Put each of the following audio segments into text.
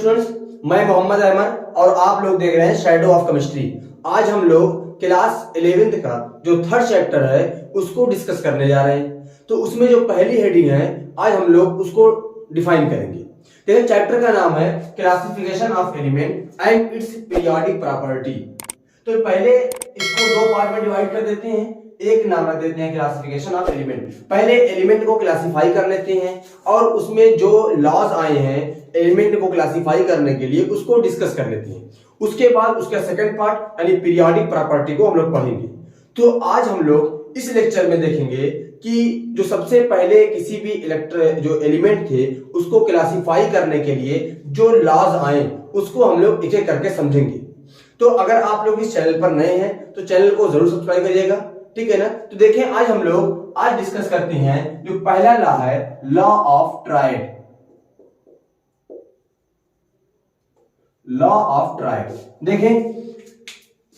Students, मैं मोहम्मद अहमद और आप लोग देख रहे हैं शैडो ऑफ केमिस्ट्री। आज हम लोग क्लास 11th का जो थर्ड चैप्टर है उसको डिस्कस करने जा रहे हैं। तो उसमें जो पहली हेडिंग है आज हम लोग उसको डिफाइन करेंगे। देखिए चैप्टर का नाम है classification of element and it's periodic property. तो पहले इसको दो पार्ट में डिवाइड कर देते हैं। एक नाम रख देते हैं क्लासिफिकेशन ऑफ एलिमेंट। पहले एलिमेंट को क्लासिफाई कर लेते हैं और उसमें जो लॉज आए हैं एलिमेंट को क्लासिफाई करने के लिए उसको डिस्कस कर लेते हैं। उसके बाद उसका सेकंड पार्ट यानी पीरियोडिक प्रॉपर्टी को हम लोग पढ़ेंगे। तो आज हम लोग इस लेक्चर में देखेंगे कि जो सबसे पहले किसी भी जो एलिमेंट थे उसको क्लासिफाई करने के लिए जो लॉज आए उसको हम लोग एक एक करके समझेंगे। तो अगर आप लोग इस चैनल पर नए हैं तो चैनल को जरूर सब्सक्राइब करिएगा, ठीक है ना। तो देखें आज हम लोग आज डिस्कस करते हैं जो पहला लॉ है law of triad. Law of triad देखें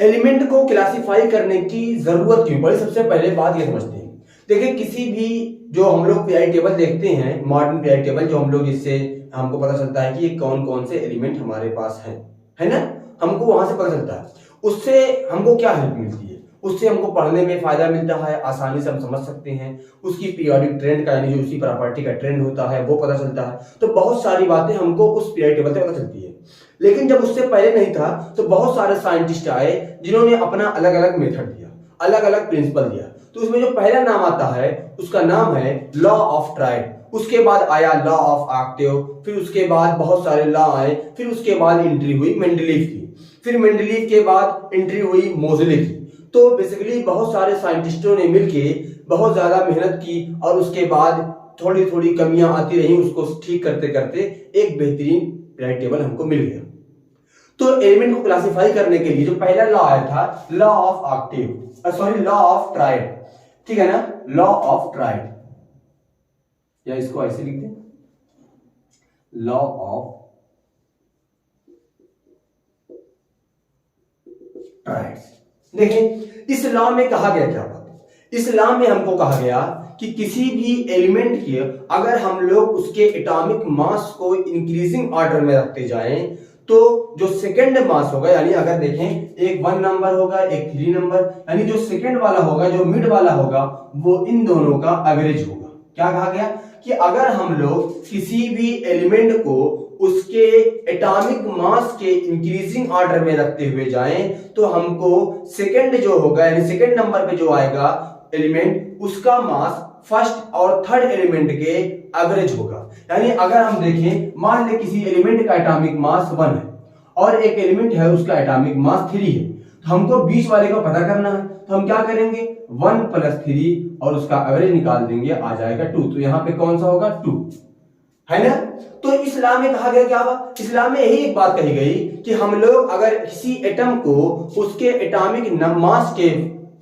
एलिमेंट को क्लासिफाई करने की जरूरत क्यों पड़ी, सबसे पहले बात यह समझते हैं। देखें किसी भी जो हम लोग पीआई टेबल देखते हैं, मॉडर्न पीआई टेबल जो हम लोग जिससे हमको पता चलता है कि ये कौन कौन से एलिमेंट हमारे पास है ना, हमको वहां से पता चलता है। उससे हमको क्या हेल्प मिलती है, उससे हमको पढ़ने में फायदा मिलता है, आसानी से हम समझ सकते हैं। उसकी पीरियोडिक ट्रेंड का यानी जो उसी प्रॉपर्टी का ट्रेंड होता है वो पता चलता है। तो बहुत सारी बातें हमको उस पीआई टेबल से पता चलती है। लेकिन जब उससे पहले नहीं था तो बहुत सारे साइंटिस्ट आए जिन्होंने अपना अलग अलग मेथड दिया, अलग अलग प्रिंसिपल दिया। तो उसमें जो पहला नाम आता है उसका नाम है लॉ ऑफ ट्रायड। उसके बाद आया लॉ ऑफ ऑक्टेव, फिर उसके बाद बहुत सारे लॉ आए, फिर उसके बाद एंट्री हुई मेंडलीव की, फिर मेंडलीव के बाद एंट्री हुई मोज़ले की। तो बेसिकली बहुत सारे साइंटिस्टों ने मिलके बहुत ज्यादा मेहनत की और उसके बाद थोड़ी थोड़ी कमियां आती रही, उसको ठीक करते करते एक बेहतरीन पीरियोडिक टेबल हमको मिल गया। तो एलिमेंट को क्लासिफाई करने के लिए जो पहला लॉ आया था law of Octave, sorry law of triad, ठीक है ना, लॉ ऑफ ट्रायड, या इसको ऐसे लिखते हैं लॉ ऑफ ट्रायड। देखें इस लॉ में कहा गया क्या बात, इस लॉ में हमको कहा गया कि किसी भी एलिमेंट के अगर हम लोग उसके एटॉमिक मास को इंक्रीजिंग ऑर्डर में रखते जाएं तो जो सेकंड मास होगा, यानी अगर देखें एक 1 नंबर होगा एक 3 नंबर, यानी जो सेकंड वाला होगा जो मिड वाला होगा वो इन दोनों का एवरेज होगा। क्या कहा गया कि अगर हम लोग किसी भी एलिमेंट को उसके एटॉमिक मास के इंक्रीजिंग ऑर्डर में रखते हुए जाएं तो हमको सेकंड जो होगा यानी सेकंड नंबर पे जो आएगा एलिमेंट उसका मास फर्स्ट और थर्ड एलिमेंट के एवरेज होगा। यानी अगर हम देखें मान ले किसी एलिमेंट का एटॉमिक मास 1 है और एक एलिमेंट है उसका एटॉमिक मास 3 है, तो हमको बीच वाले का पता करना है। तो हम क्या करेंगे 1 + 3 और उसका एवरेज निकाल देंगे, आ जाएगा 2। तो यहाँ पे कौन सा होगा 2, है ना। तो इस्लाम में कहा गया क्या हुआ, इस्लाम में यही एक बात कही गई कि हम लोग अगर किसी एटम को उसके एटॉमिक मास के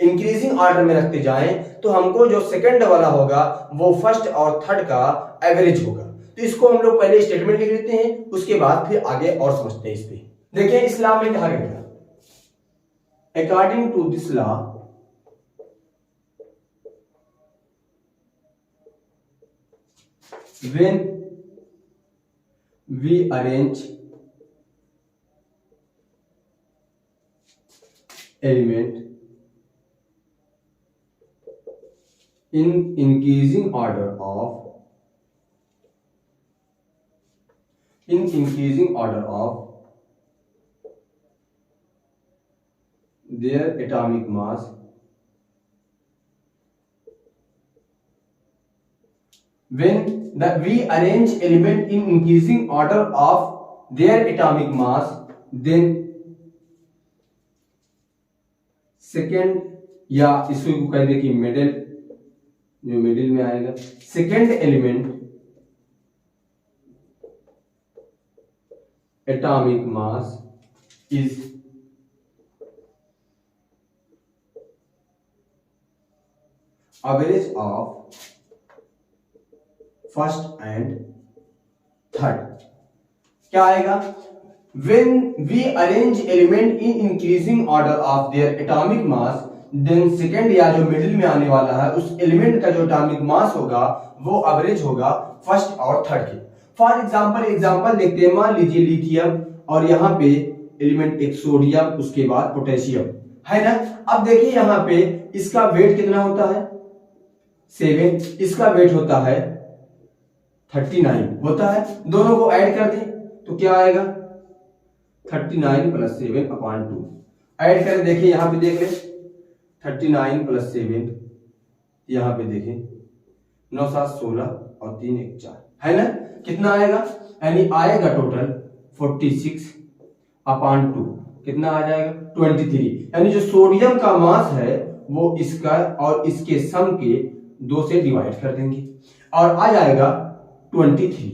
इंक्रीजिंग ऑर्डर में रखते जाएं तो हमको जो सेकंड वाला होगा वो फर्स्ट और थर्ड का एवरेज होगा। तो इसको हम लोग पहले स्टेटमेंट लिख लेते हैं, उसके बाद फिर आगे और समझते हैं इस पे। देखिए इस्लाम में कहा गया according to this law when we arrange element in increasing order of their atomic mass we arrange element in increasing order of their atomic mass, then second, या इसको कह दे कि मिडिल, जो मिडिल में आएगा second element atomic mass is average of first and third. क्या आएगा when we arrange element in increasing order of their atomic mass then second या जो मिडिल में आने वाला है उस एलिमेंट का जो एटॉमिक मास होगा वो एवरेज होगा फर्स्ट और थर्ड के। फॉर एग्जाम्पल देखते हैं, मान लीजिए लिथियम और यहाँ पे एलिमेंट एक सोडियम, उसके बाद पोटेशियम, है ना। अब देखिए यहाँ पे इसका वेट कितना होता है 7, इसका वेट होता है 39 होता है। दोनों को ऐड कर दें तो क्या आएगा 39 + 7/2। ऐड करें, देखिए यहाँ पे देख ले 39 + 7, यहाँ पे देखें 9 7 16 और 3 1 4, है ना। कितना आएगा, यानी आएगा टोटल 46/2, कितना आ जाएगा 23। यानी जो सोडियम का मास है वो इसका और इसके सम के 2 से डिवाइड कर देंगे और आ जाएगा 23।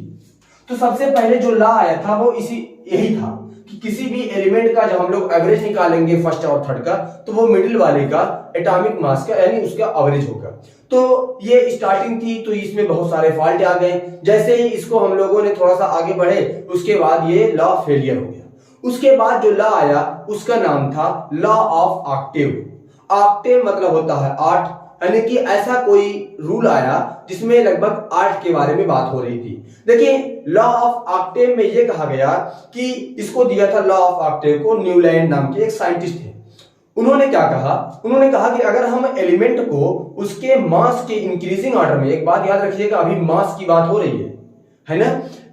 तो सबसे पहले जो लॉ आया था वो यही था कि किसी भी एलिमेंट का जब हम लोग एवरेज निकालेंगे फर्स्ट और थर्ड का, तो वो मिडिल वाले का एटॉमिक मास का यानी उसका एवरेज होगा। तो ये स्टार्टिंग थी, तो इसमें बहुत सारे फॉल्ट आ गए। जैसे ही इसको हम लोगों ने थोड़ा सा आगे बढ़े, उसके बाद ये लॉ फेलियर हो गया। उसके बाद जो लॉ आया उसका नाम था लॉ ऑफ ऑक्टेव। ऑक्टेव मतलब होता है 8, यानी कि ऐसा कोई रूल आया जिसमें लगभग 8 के बारे में बात हो रही थी। देखिए लॉ ऑफ ऑक्टेव में यह कहा गया कि इसको दिया था लॉ ऑफ ऑक्टेव को न्यूलैंड नाम के एक साइंटिस्ट थे। उन्होंने क्या कहा, उन्होंने कहा कि अगर हम एलिमेंट को उसके मास के इंक्रीजिंग ऑर्डर में, एक बात याद रखिएगा अभी मास की बात हो रही है ना,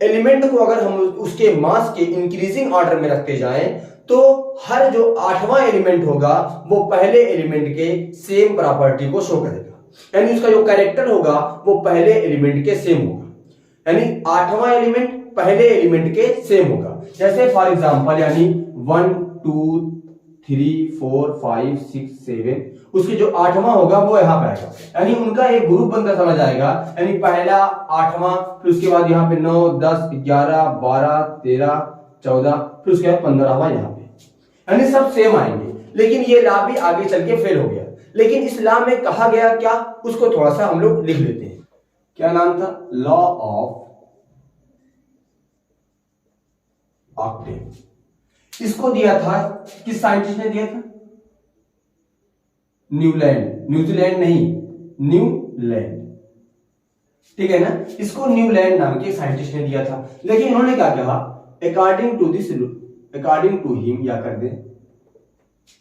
एलिमेंट को अगर हम उसके मास के इंक्रीजिंग ऑर्डर में रखते जाएं तो हर जो 8वां एलिमेंट होगा वो पहले एलिमेंट के सेम प्रॉपर्टी को शो करेगा, यानी उसका जो कैरेक्टर होगा वो पहले एलिमेंट के सेम होगा, यानी 8वां एलिमेंट पहले एलिमेंट के सेम होगा। जैसे फॉर एग्जांपल यानी 1 2 3 4 5 6 7, उसके जो 8वां होगा वो यहाँ पे आएगा, यानी उनका एक ग्रुप बनता समझ आएगा, यानी पहला 8वां, फिर उसके बाद यहाँ पे 9 10 11 12 13 14, फिर उसके बाद 15वां यहाँ पे, यानी सब सेम आएंगे। लेकिन ये लॉ भी आगे चल के फेल हो गया। लेकिन इस लॉ में कहा गया क्या, उसको थोड़ा सा हम लोग लिख लेते हैं। क्या नाम था, लॉ ऑफ ऑक्टेव। इसको दिया था, किस साइंटिस्ट ने दिया था, न्यूलैंड, न्यूजीलैंड नहीं, न्यूलैंड, ठीक है ना। इसको न्यूलैंड नाम के साइंटिस्ट ने दिया था। लेकिन इन्होंने क्या कहा, अकॉर्डिंग टू हिम, या कर दे,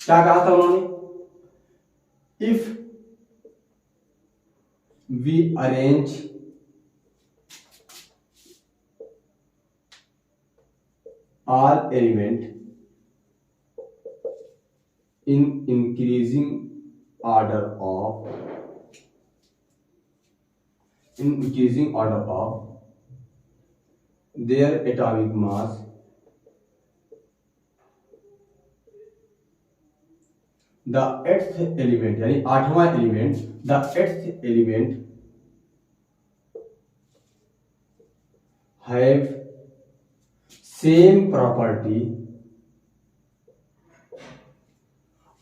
क्या कहा था उन्होंने, if we arrange all element in increasing order of their atomic mass, the 8th element यानी 8वां element, the 8th element have same property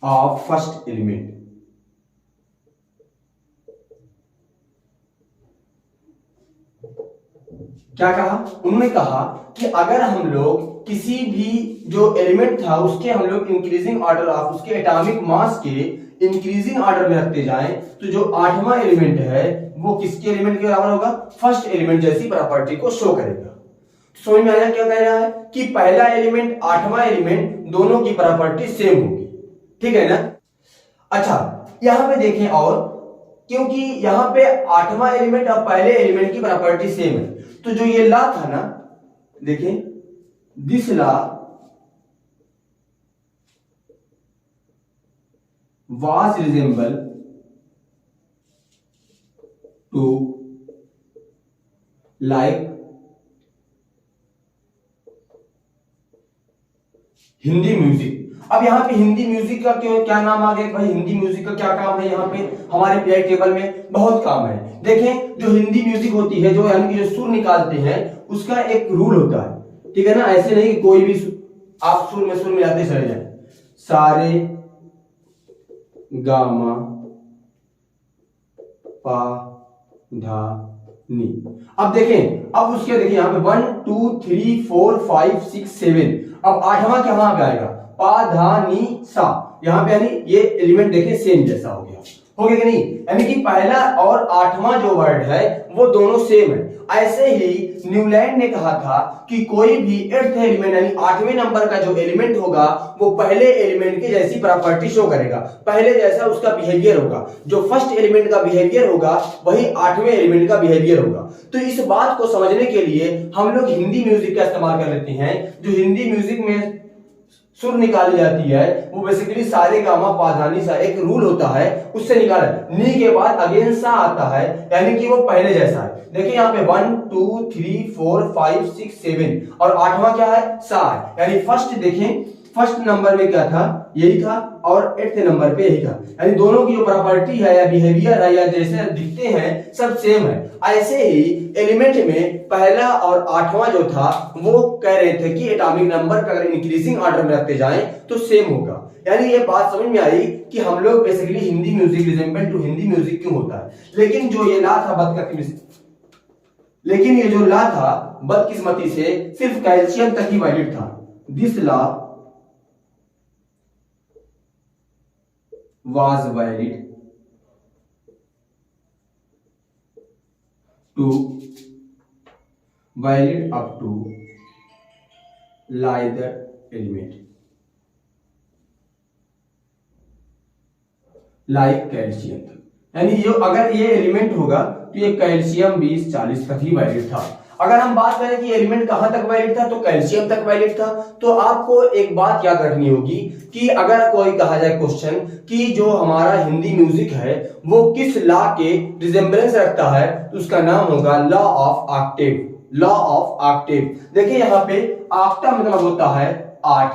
of first element। क्या कहा, उन्होंने कहा कि अगर हम लोग किसी भी जो एलिमेंट था उसके हम लोग इंक्रीजिंग ऑर्डर ऑफ उसके एटॉमिक मास के इंक्रीजिंग ऑर्डर में रखते जाएं, तो जो 8वां एलिमेंट है वो किसके एलिमेंट के बराबर होगा, फर्स्ट एलिमेंट जैसी प्रॉपर्टी को शो करेगा। समझ में आया क्या कह रहा है कि पहला एलिमेंट 8वां एलिमेंट दोनों की प्रॉपर्टी सेम होगी, ठीक है ना। अच्छा यहां पे देखें, और क्योंकि यहां पे 8वां एलिमेंट और पहले एलिमेंट की प्रॉपर्टी सेम है, तो जो ये लॉ था ना, देखें this law was resemble to like Hindi music. अब यहाँ पे हिंदी म्यूजिक का क्या नाम आ गया भाई, हिंदी म्यूजिक का क्या काम है यहाँ पे हमारे पीरियड टेबल में, बहुत काम है। देखें जो हिंदी म्यूजिक होती है, जो यानी कि जो सुर निकालते हैं उसका एक रूल होता है, ठीक है ना। ऐसे नहीं कि कोई भी आप सुर में मिलाते चले जाए, सारे गामा पा धा नी। अब देखें, अब उसके देखिए यहाँ पे 1 2 3 4 5 6 7, अब 8वां कहां पे आएगा, पा धा नी सा, यहाँ पे यानी ये एलिमेंट देखें सेम जैसा हो गया। हो गया कि नहीं, यानी कि पहला और 8वां जो वर्ड है वो दोनों सेम है। ऐसे ही न्यूलैंड ने कहा था कि कोई भी 8th एलिमेंट यानी 8वें नंबर का जो एलिमेंट होगा वो पहले एलिमेंट की जैसी प्रॉपर्टी शो करेगा, पहले जैसा उसका बिहेवियर होगा। जो फर्स्ट एलिमेंट का बिहेवियर होगा वही 8वें एलिमेंट का बिहेवियर होगा। तो इस बात को समझने के लिए हम लोग हिंदी म्यूजिक का इस्तेमाल कर लेते हैं। जो हिंदी म्यूजिक में सुर निकाली जाती है वो बेसिकली सारे गामा पाधानी सा एक रूल होता है, उससे निकाला। नी के बाद अगेन सा आता है, यानी कि वो पहले जैसा है। देखिए यहाँ पे 1 2 3 4 5 6 7 और 8वां क्या है, सा है। यानी फर्स्ट देखें, फर्स्ट नंबर में क्या था, यही था, और 8th नंबर पे यही था। यानी दोनों की जो प्रॉपर्टी है या बिहेवियर है या जैसे दिखते हैं सब सेम है। ऐसे ही एलिमेंट में पहला और 8वां जो था वो कह रहे थे कि एटॉमिक नंबर का अगर इंक्रीजिंग ऑर्डर में रखते जाएं तो सेम होगा। यानी ये बात समझ में आई कि हम लोग basically Hindi music resemble to Hindi music क्यों होता है। लेकिन जो ये ला था लेकिन ये जो ला था बदकिस्मती से सिर्फ कैल्शियम तक ही वैलिड था। This law was valid up to either element like calcium. यानी जो अगर ये एलिमेंट होगा तो ये कैल्शियम 20-40 तक ही वैलिड था। अगर हम बात करें कि एलिमेंट कहां तक वैलिड था तो कैल्शियम तक वैलिड था। तो आपको एक बात याद रखनी होगी कि अगर कोई कहा जाए क्वेश्चन कि जो हमारा हिंदी म्यूजिक है वो किस लॉ के रिजेंबलेंस रखता है तो उसका नाम होगा law of Octave. Law of Octave. देखिए यहाँ पे ऑक्टा मतलब होता है 8,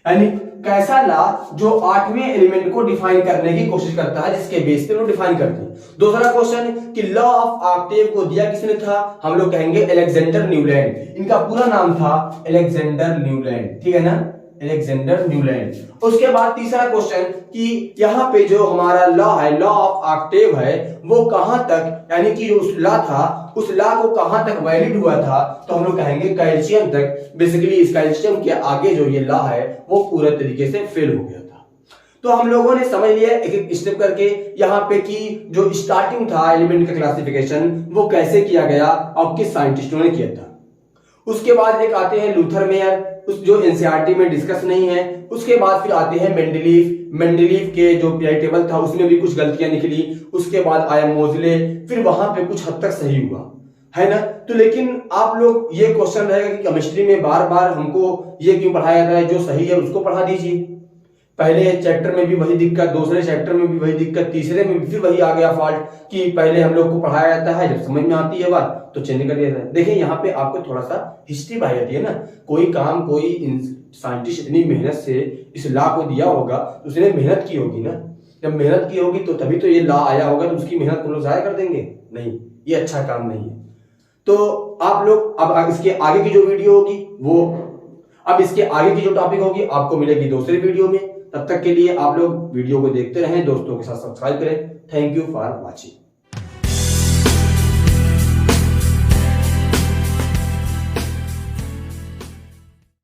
यानी कैसा ला जो 8वें एलिमेंट को डिफाइन करने की कोशिश करता है, जिसके बेस पे वो डिफाइन करते हैं। दूसरा क्वेश्चन कि लॉ ऑफ ऑक्टेव को दिया किसने था, हम लोग कहेंगे अलेक्जेंडर न्यूलैंड। इनका पूरा नाम था अलेक्जेंडर न्यूलैंड, ठीक है ना, अलेक्जेंडर न्यूलैंड। उसके बाद तीसरा क्वेश्चन कि यहाँ पे जो हमारा लॉ है, लॉ ऑफ ऑक्टेव है, वो कहां तक, यानी कि जो उस लॉ था उस लॉ को कहां तक वैलिड हुआ था तो हम लोग कहेंगे कैल्शियम तक। बेसिकली इस कैल्शियम के आगे जो ये लॉ है वो पूरे तरीके से फेल हो गया था। तो हम लोगों ने समझ लिया एक एक स्टेप करके यहाँ पे कि जो स्टार्टिंग था एलिमेंट का क्लासिफिकेशन वो कैसे किया गया और किस साइंटिस्टों ने किया था। उसके बाद एक आते हैं लूथर मेयर, उस जो एनसीईआरटी में डिस्कस नहीं है। उसके बाद फिर आते हैं मेंडलीव के जो पीरियड टेबल था उसमें भी कुछ गलतियां निकली। उसके बाद आया मोजले, फिर वहां पे कुछ हद तक सही हुआ है ना। तो लेकिन आप लोग ये क्वेश्चन रहेगा कि केमिस्ट्री में बार बार हमको ये क्यों पढ़ाया जाता है, जो सही है उसको पढ़ा दीजिए। पहले चैप्टर में भी वही दिक्कत, दूसरे चैप्टर में भी वही दिक्कत, तीसरे में भी फिर वही आ गया फॉल्ट कि पहले हम लोग को पढ़ाया जाता है, जब समझ में आती है बात तो चेंज कर दिया जाता है। देखिए यहाँ पे आपको थोड़ा सा हिस्ट्री पढ़ाई जाती है ना। कोई काम कोई साइंटिस्ट इतनी मेहनत से इस लॉ को दिया होगा तो उसने मेहनत की होगी ना। जब मेहनत की होगी तो तभी तो ये लॉ आया होगा, तो उसकी मेहनत हम लोग जाया कर देंगे? नहीं, ये अच्छा काम नहीं है। तो आप लोग अब इसके आगे की जो वीडियो होगी वो, अब इसके आगे की जो टॉपिक होगी आपको मिलेगी दूसरे वीडियो में। तब तक के लिए आप लोग वीडियो को देखते रहें, दोस्तों के साथ सब्सक्राइब करें। Thank you for watching.